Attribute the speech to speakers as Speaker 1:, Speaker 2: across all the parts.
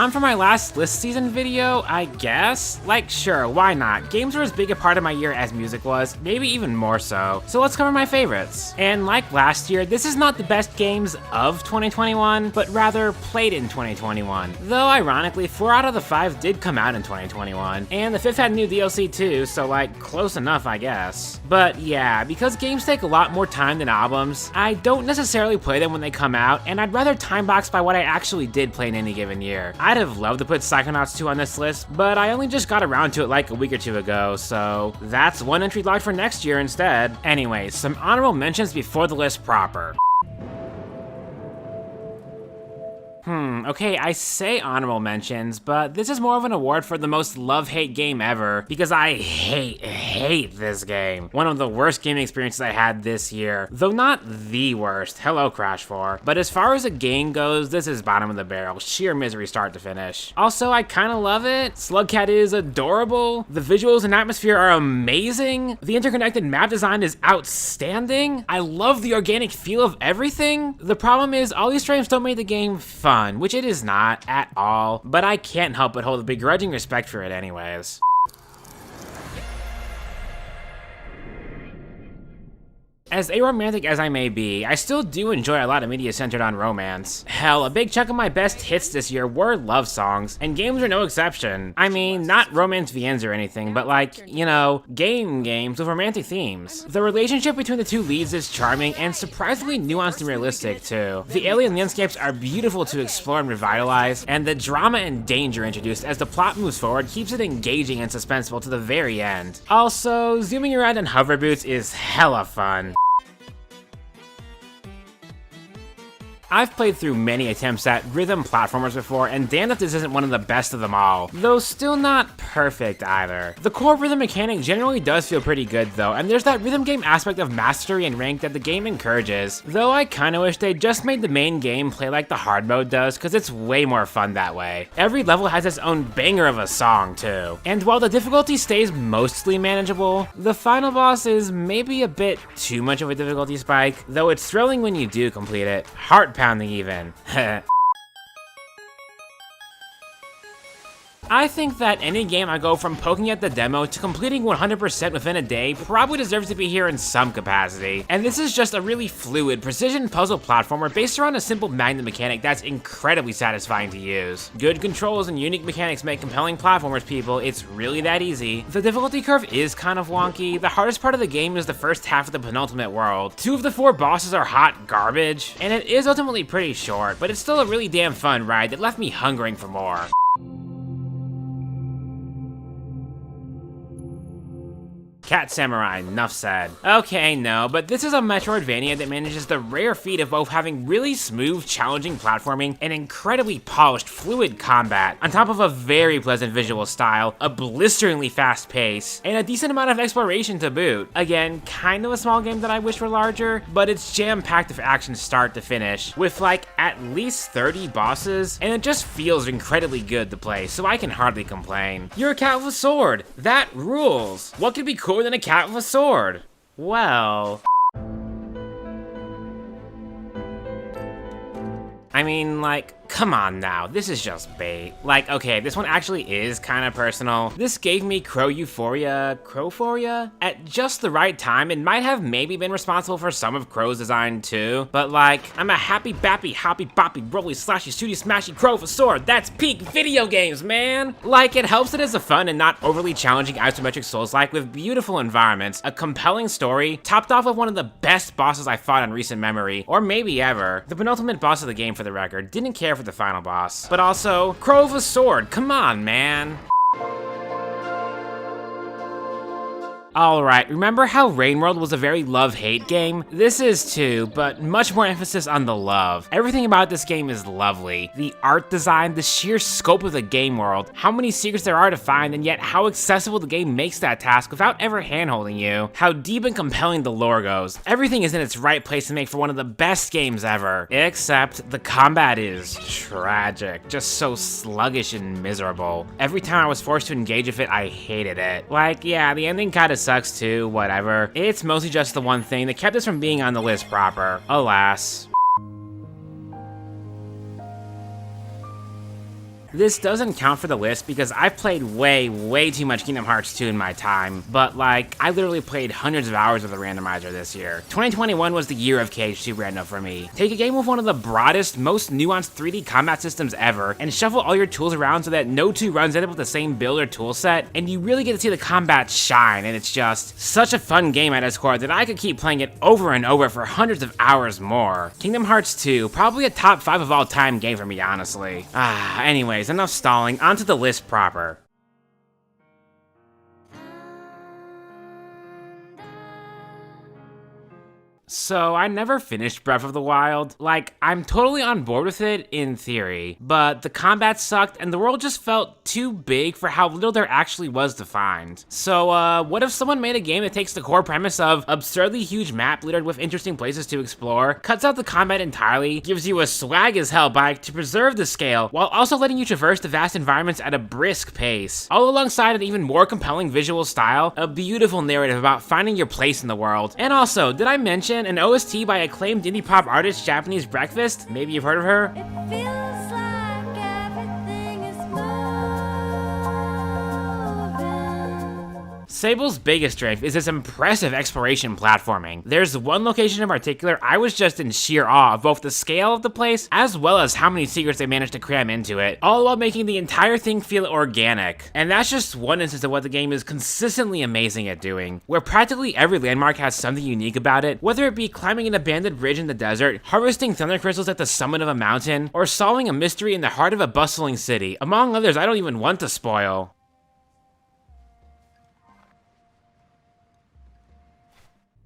Speaker 1: time for my last list season video, I guess? Like, sure, why not? Games were as big a part of my year as music was, maybe even more so. So let's cover my favorites. And like last year, this is not the best games of 2021, but rather played in 2021. Though ironically, 4 out of the 5 did come out in 2021, and the 5th had new DLC too, so like, close enough, I guess. But yeah, because games take a lot more time than albums, I don't necessarily play them when they come out, and I'd rather time box by what I actually did play in any given year. I'd have loved to put Psychonauts 2 on this list, but I only just got around to it like a week or two ago, so that's one entry locked for next year instead. Anyways, some honorable mentions before the list proper. Okay, I say honorable mentions, but this is more of an award for the most love-hate game ever, because I hate this game. One of the worst gaming experiences I had this year, though not the worst. Hello, Crash 4. But as far as a game goes, this is bottom of the barrel, sheer misery start to finish. Also, I kinda love it. Slugcat is adorable. The visuals and atmosphere are amazing. The interconnected map design is outstanding. I love the organic feel of everything. The problem is, all these frames don't make the game fun, which it is not at all, but I can't help but hold a begrudging respect for it anyways. As aromantic as I may be, I still do enjoy a lot of media centered on romance. Hell, a big chunk of my best hits this year were love songs, and games are no exception. I mean, not romance VNs or anything, but like, you know, games with romantic themes. The relationship between the two leads is charming and surprisingly nuanced and realistic too. The alien landscapes are beautiful to explore and revitalize, and the drama and danger introduced as the plot moves forward keeps it engaging and suspenseful to the very end. Also, zooming around in hover boots is hella fun. I've played through many attempts at rhythm platformers before, and damn if this isn't one of the best of them all, though still not perfect either. The core rhythm mechanic generally does feel pretty good though, and there's that rhythm game aspect of mastery and rank that the game encourages, though I kinda wish they just made the main game play like the hard mode does, cause it's way more fun that way. Every level has its own banger of a song too, and while the difficulty stays mostly manageable, the final boss is maybe a bit too much of a difficulty spike, though it's thrilling when you do complete it. Heart pounding even. I think that any game I go from poking at the demo to completing 100% within a day probably deserves to be here in some capacity. And this is just a really fluid, precision puzzle platformer based around a simple magnet mechanic that's incredibly satisfying to use. Good controls and unique mechanics make compelling platformers, people. It's really that easy. The difficulty curve is kind of wonky. The hardest part of the game is the first half of the penultimate world. 2 of the 4 bosses are hot garbage, and it is ultimately pretty short, but it's still a really damn fun ride that left me hungering for more. Cat Samurai, enough said. Okay, no, but this is a Metroidvania that manages the rare feat of both having really smooth, challenging platforming and incredibly polished, fluid combat, on top of a very pleasant visual style, a blisteringly fast pace, and a decent amount of exploration to boot. Again, kind of a small game that I wish were larger, but it's jam-packed with action start to finish, with like at least 30 bosses, and it just feels incredibly good to play, so I can hardly complain. You're a cat with a sword. That rules. What could be cooler than a cat with a sword? Well, I mean, like, come on now, this is just bait. Like, okay, this one actually is kind of personal. This gave me Crowphoria at just the right time, and might have maybe been responsible for some of Crow's design too. But like, I'm a happy bappy, hoppy boppy, rolly slashy, shooty smashy crow with a sword. That's peak video games, man. Like, it helps that it's a fun and not overly challenging isometric Souls-like with beautiful environments, a compelling story, topped off with one of the best bosses I fought in recent memory, or maybe ever. The penultimate boss of the game, for the record, didn't care for the final boss. But also, Crow with a sword, come on, man. Alright, remember how Rainworld was a very love-hate game? This is too, but much more emphasis on the love. Everything about this game is lovely. The art design, the sheer scope of the game world, how many secrets there are to find, and yet how accessible the game makes that task without ever handholding you. How deep and compelling the lore goes. Everything is in its right place to make for one of the best games ever. Except the combat is tragic, just so sluggish and miserable. Every time I was forced to engage with it, I hated it. Like, yeah, the ending kinda sucks too, whatever. It's mostly just the one thing that kept us from being on the list proper, alas. This doesn't count for the list because I've played way too much Kingdom Hearts 2 in my time, but like, I literally played hundreds of hours of the randomizer this year. 2021 was the year of KH2 random for me. Take a game with one of the broadest, most nuanced 3D combat systems ever, and shuffle all your tools around so that no two runs end up with the same build or tool set, and you really get to see the combat shine, and it's just such a fun game at its core that I could keep playing it over and over for hundreds of hours more. Kingdom Hearts 2, probably a top 5 of all time game for me, honestly. Anyways, enough stalling, onto the list proper. So, I never finished Breath of the Wild. Like, I'm totally on board with it in theory, but the combat sucked and the world just felt too big for how little there actually was to find. So, what if someone made a game that takes the core premise of absurdly huge map littered with interesting places to explore, cuts out the combat entirely, gives you a swag as hell bike to preserve the scale, while also letting you traverse the vast environments at a brisk pace, all alongside an even more compelling visual style, a beautiful narrative about finding your place in the world. And also, did I mention an OST by acclaimed indie pop artist Japanese Breakfast? Maybe you've heard of her?
Speaker 2: It feels like everything is moving.
Speaker 1: Sable's biggest strength is its impressive exploration platforming. There's one location in particular I was just in sheer awe of both the scale of the place as well as how many secrets they managed to cram into it, all while making the entire thing feel organic. And that's just one instance of what the game is consistently amazing at doing, where practically every landmark has something unique about it, whether it be climbing an abandoned bridge in the desert, harvesting thunder crystals at the summit of a mountain, or solving a mystery in the heart of a bustling city, among others I don't even want to spoil.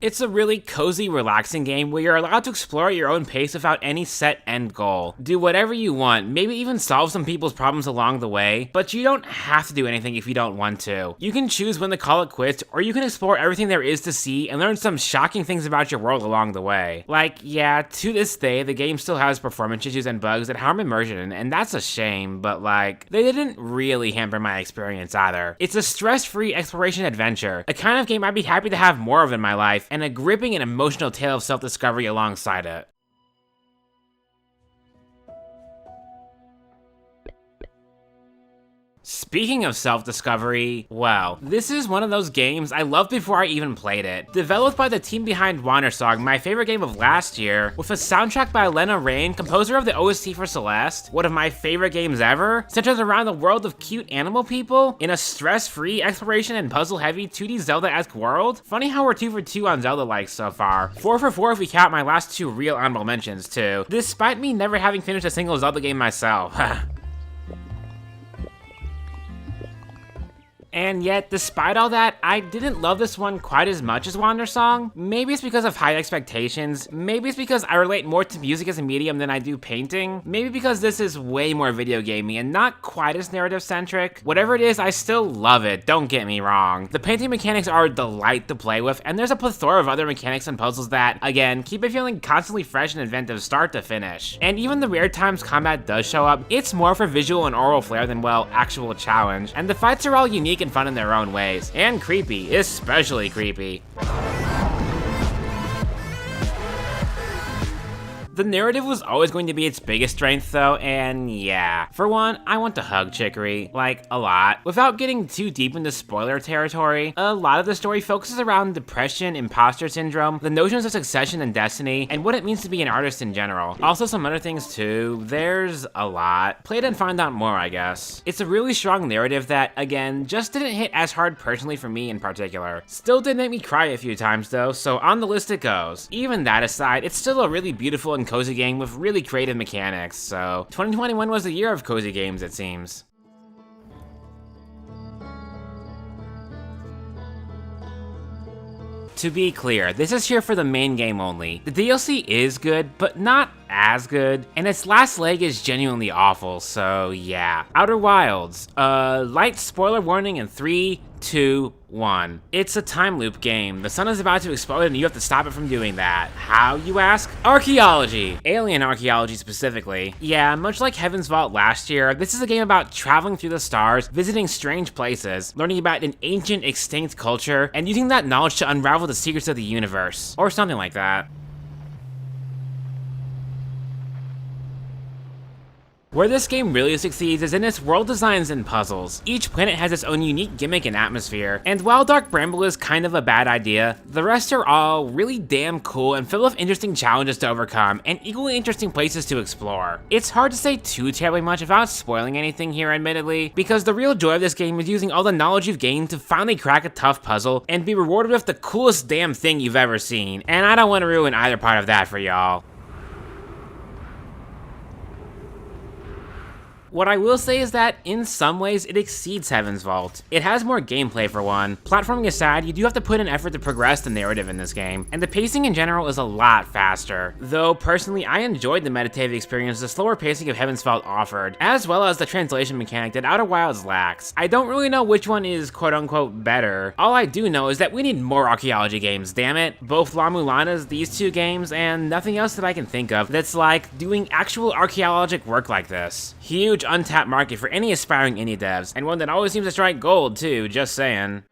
Speaker 1: It's a really cozy, relaxing game where you're allowed to explore at your own pace without any set end goal. Do whatever you want, maybe even solve some people's problems along the way, but you don't have to do anything if you don't want to. You can choose when to call it quits, or you can explore everything there is to see and learn some shocking things about your world along the way. Like, yeah, to this day, the game still has performance issues and bugs that harm immersion, and that's a shame, but like, they didn't really hamper my experience either. It's a stress-free exploration adventure, a kind of game I'd be happy to have more of in my life, and a gripping and emotional tale of self-discovery alongside it. Speaking of self-discovery, well, this is one of those games I loved before I even played it. Developed by the team behind Wandersong, my favorite game of last year, with a soundtrack by Lena Raine, composer of the OST for Celeste, one of my favorite games ever, centers around the world of cute animal people in a stress-free exploration and puzzle-heavy 2D Zelda-esque world. Funny how we're 2 for 2 on Zelda likes so far. 4 for 4 if we count my last 2 real honorable mentions too, despite me never having finished a single Zelda game myself. And yet, despite all that, I didn't love this one quite as much as Wandersong. Maybe it's because of high expectations, maybe it's because I relate more to music as a medium than I do painting, maybe because this is way more video gamey and not quite as narrative-centric. Whatever it is, I still love it, don't get me wrong. The painting mechanics are a delight to play with, and there's a plethora of other mechanics and puzzles that, again, keep it feeling constantly fresh and inventive start to finish. And even the rare times combat does show up, it's more for visual and oral flair than, well, actual challenge. And the fights are all unique and fun in their own ways, and creepy, especially creepy. The narrative was always going to be its biggest strength though, and yeah. For one, I want to hug Chicory, like, a lot. Without getting too deep into spoiler territory, a lot of the story focuses around depression, imposter syndrome, the notions of succession and destiny, and what it means to be an artist in general. Also some other things too, there's a lot. Play it and find out more, I guess. It's a really strong narrative that, again, just didn't hit as hard personally for me in particular. Still did make me cry a few times though, so on the list it goes. Even that aside, it's still a really beautiful and cozy game with really creative mechanics, so 2021 was the year of cozy games, it seems. To be clear, this is here for the main game only. The DLC is good, but not as good, and its last leg is genuinely awful, so yeah. Outer Wilds, light spoiler warning in 3, 2, 1. It's a time loop game. The sun is about to explode and you have to stop it from doing that. How, you ask? Archaeology. Alien archaeology specifically. Yeah, much like Heaven's Vault last year, this is a game about traveling through the stars, visiting strange places, learning about an ancient extinct culture, and using that knowledge to unravel the secrets of the universe. Or something like that. Where this game really succeeds is in its world designs and puzzles. Each planet has its own unique gimmick and atmosphere, and while Dark Bramble is kind of a bad idea, the rest are all really damn cool and filled with interesting challenges to overcome and equally interesting places to explore. It's hard to say too terribly much without spoiling anything here admittedly, because the real joy of this game is using all the knowledge you've gained to finally crack a tough puzzle and be rewarded with the coolest damn thing you've ever seen, and I don't want to ruin either part of that for y'all. What I will say is that, in some ways, it exceeds Heaven's Vault. It has more gameplay for one. Platforming aside, you do have to put in effort to progress the narrative in this game, and the pacing in general is a lot faster. Though, personally, I enjoyed the meditative experience the slower pacing of Heaven's Vault offered, as well as the translation mechanic that Outer Wilds lacks. I don't really know which one is quote-unquote better. All I do know is that we need more archaeology games, damn it. Both La Mulana's, these two games, and nothing else that I can think of that's like doing actual archaeologic work like this. Huge untapped market for any aspiring indie devs, and one that always seems to strike gold too, just saying.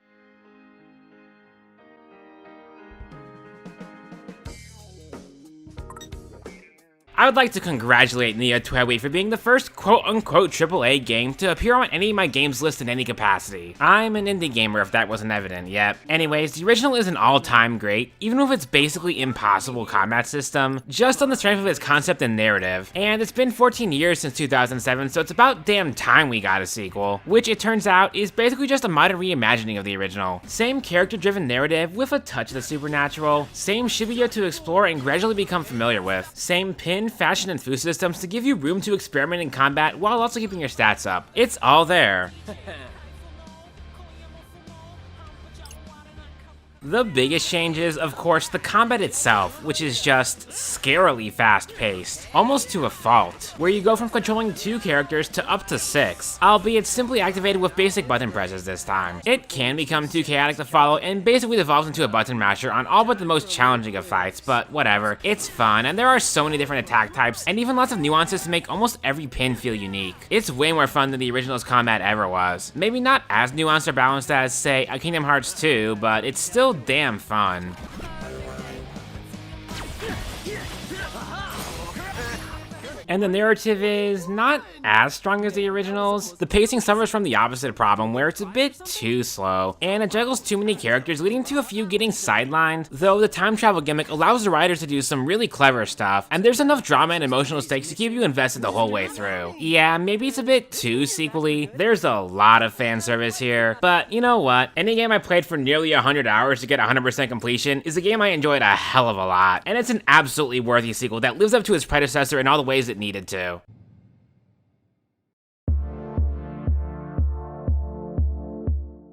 Speaker 1: I would like to congratulate Neo Twowie for being the first quote-unquote AAA game to appear on any of my games list in any capacity. I'm an indie gamer if that wasn't evident yet. Anyways, the original is an all-time great, even with its basically impossible combat system, just on the strength of its concept and narrative. And it's been 14 years since 2007, so it's about damn time we got a sequel, which it turns out is basically just a modern reimagining of the original. Same character-driven narrative with a touch of the supernatural, same Shibuya to explore and gradually become familiar with, same pin, fashion, and food systems to give you room to experiment in combat while also keeping your stats up. It's all there. The biggest change is, of course, the combat itself, which is just scarily fast-paced, almost to a fault, where you go from controlling 2 characters to up to 6, albeit simply activated with basic button presses this time. It can become too chaotic to follow and basically devolves into a button masher on all but the most challenging of fights, but whatever, it's fun, and there are so many different attack types, and even lots of nuances to make almost every pin feel unique. It's way more fun than the original's combat ever was. Maybe not as nuanced or balanced as, say, a Kingdom Hearts 2, but it's still damn fun. And the narrative is not as strong as the originals. The pacing suffers from the opposite problem, where it's a bit too slow, and it juggles too many characters, leading to a few getting sidelined, though the time travel gimmick allows the writers to do some really clever stuff, and there's enough drama and emotional stakes to keep you invested the whole way through. Yeah, maybe it's a bit too sequel-y. There's a lot of fan service here, but you know what? Any game I played for nearly 100 hours to get 100% completion is a game I enjoyed a hell of a lot, and it's an absolutely worthy sequel that lives up to its predecessor in all the ways it needed to.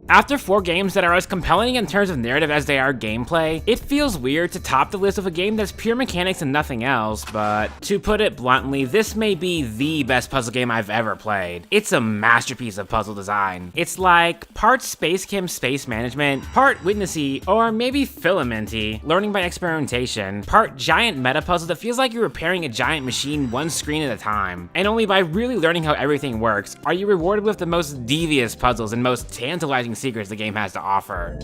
Speaker 1: After 4 games that are as compelling in terms of narrative as they are gameplay, it feels weird to top the list with a game that's pure mechanics and nothing else, but to put it bluntly, this may be the best puzzle game I've ever played. It's a masterpiece of puzzle design. It's like part Space Chem space management, part witnessy, or maybe filamenty, learning by experimentation, part giant meta puzzle that feels like you're repairing a giant machine one screen at a time. And only by really learning how everything works are you rewarded with the most devious puzzles and most tantalizing secrets the game has to offer.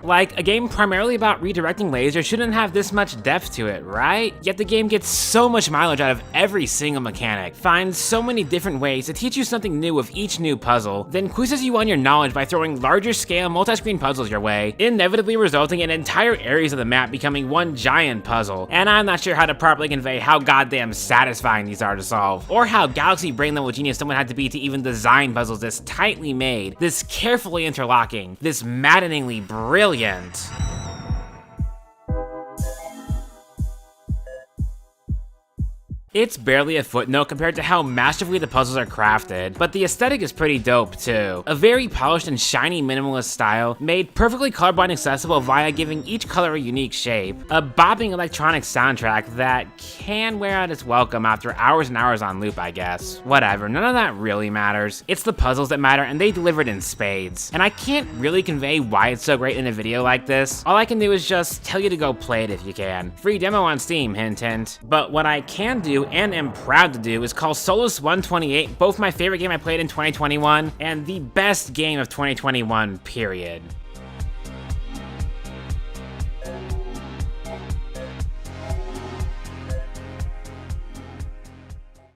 Speaker 1: Like, a game primarily about redirecting lasers shouldn't have this much depth to it, right? Yet the game gets so much mileage out of every single mechanic, finds so many different ways to teach you something new with each new puzzle, then quizzes you on your knowledge by throwing larger scale multi-screen puzzles your way, inevitably resulting in entire areas of the map becoming one giant puzzle. And I'm not sure how to properly convey how goddamn satisfying these are to solve, or how galaxy brain level genius someone had to be to even design puzzles this tightly made, this carefully interlocking, this maddeningly brilliant. It's barely a footnote compared to how masterfully the puzzles are crafted, but the aesthetic is pretty dope too. A very polished and shiny minimalist style, made perfectly colorblind accessible via giving each color a unique shape. A bopping electronic soundtrack that can wear out its welcome after hours and hours on loop, I guess. Whatever, none of that really matters. It's the puzzles that matter, and they delivered in spades. And I can't really convey why it's so great in a video like this. All I can do is just tell you to go play it if you can. Free demo on Steam, hint hint. But what I can do and am proud to do is call Solus 128 both my favorite game I played in 2021 and the best game of 2021, period.